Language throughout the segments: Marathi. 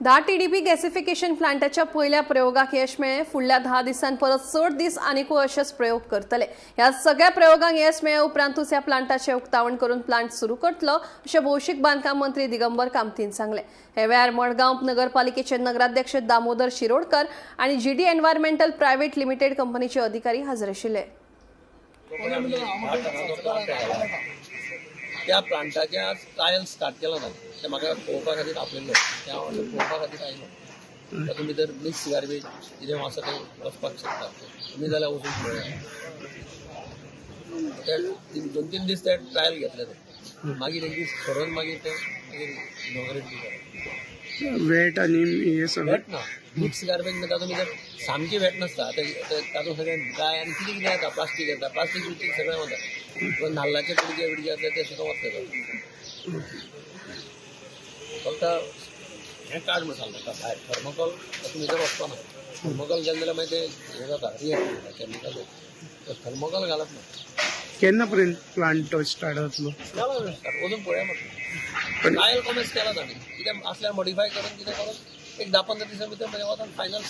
10 TDP गॅसिफिकेशन प्लांटाच्या पहिल्या प्रयोगाक यश मेळ्ळें। फुडल्या 10 दिसांत परत 6 दीस आनीकूय अशेच प्रयोग करतले। ह्या सगळ्या प्रयोगांक यश मेळ्ळे उपरांतूच ह्या प्लांटाचे उक्तावण करून प्लांट सुरू करतलो अशें भौशीक बांदकाम मंत्री दिगंबर कामतीन सांगले। हे वेळार मडगांव नगरपालिकेचे नगराध्यक्ष दामोदर शिरोडकर आणि जीडी एन्व्हायरमेंटल प्रायव्हेट लिमिटेड कंपनीचे अधिकारी हाजीर आशिल्ले। त्या प्लांटाच्या ट्रायल स्टार्ट केला ना ते म्हाका पळोवपा खातीर आपयल्लो त्या पळोवपा खातीर आयलो तातूंत भितर मिक्स गार्बेज कितें आसा तें वचपाक शकता तुमी जाल्यार वचूंक पळया ते 2-3 दीस ते ट्रायल घेतले ते मागीर एक दीस ठरोवन मागीर ते इनॉग्रेट केलें। वेट आनी हे सगळें वेट ना मिक्स गार्बेज ना तातूंत भितर सामकी वेट नासता तातूंत सगळें ड्राय आनी कितें कितें येता प्लास्टीक येता प्लास्टीक बिस्टीक सगळें वता नाल्लाचे कुडके बिडके आसले ते सुद्दां वता फक्त हें कार्ड म्हण सांगता भायर थर्मोकॉल तातूंत भितर वचपा ना थर्मोकॉल गेले जाल्यार मागीर ते हें जाता रिएक्ट जाता केमिकल थर्मोकॉल घालप ना। केन्ना पर्यंत प्लांट स्टार्ट जातलो केला वचून पळया म्हाका ट्रायल कॉमेंट्स केला ताणें कितें आसल्यार मॉडिफाय करून कितें करून एक 10-15 दिसां भितर म्हणजे वता फायनल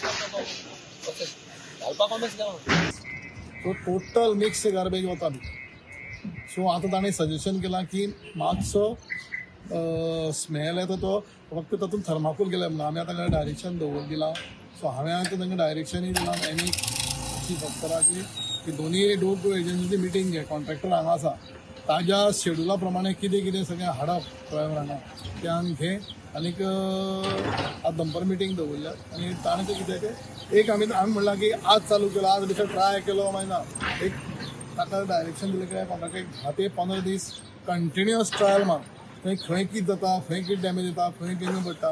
प्रोसेस घालपाक कॉमेंट्स केला। सो टोटल मिक्स गार्बेज वता सो आतां ताणें सजेशन केलां की मातसो स्मेल येता तो फक्त तातूंत थर्माकोल केल्या म्हणून आमी आतां डायरेक्शन दवरून दिलां। सो हांवें आतां तांकां डायरेक्शनूय दिलां आनी चीफ ऑफिसराक की दोनूय डोक एजन्सीची मिटींग घे कॉन्ट्रॅक्टर हांगा आसा ताज्या शेड्युला प्रमाणे कितें कितें सगळें हाडप ड्रायव्हरांना तें आमी घे आनीक आतां दनपार मिटींग दवरल्या आनी ताणें तें कितें तें एक आमी म्हणलां की आज चालू केलो आज भितर ट्राय केलो मागीर ना एक ताका डायरेक्शन दिलें काय कॉन्ट्रॅक्टर 10 ते 15 दीस कंटिन्युअस ट्रायल मार खंय कितें जाता खंय कितें डॅमेज जाता खंय कमी पडटा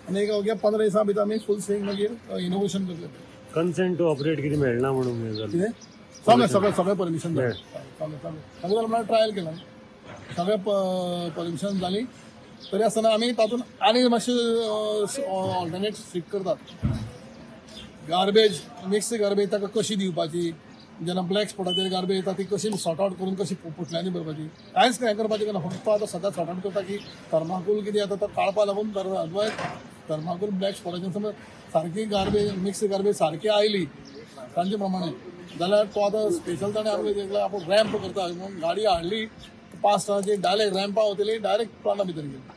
आनी एक अवघ्या 15 दिसां भितर आमी फूल स्विंग मागीर इनोवेशन करतले। कन्सेंट टू ऑपरेट कितें मेळना म्हणून कितें सगळें परमिशन जालें म्हणल्यार ट्रायल केला सगळें परमिशन जाली तरी आसतना आमी तातूंत आनी मातशें ऑल्टरनेट स्ट्रीक करतात। गार्बेज मिक्स गार्बेज ताका कशी दिवपाची जेन्ना ब्लॅक स्पॉटाचेर गार्बेज येता ती कशी सॉर्ट आउट करून कशी पुटल्यांनी भरपाची कांयच हें करपाचें ना फक्त आतां सदां सॉर्ट आउट करता की थर्माकोल कितें येता तो काडपा लागून थर्माकोल ब्लॅक स्पॉटाचेर समज सारकी गार्बेज मिक्स गार्बेज सारकी आयली तांचे प्रमाणे जाल्यार तो आतां स्पेशल ताणें आमकां आपूण रॅम्प करता गाडी हाडली 5 टनाची डायरेक्ट रॅम्पा वतली डायरेक्ट प्लांटा भितर गेली।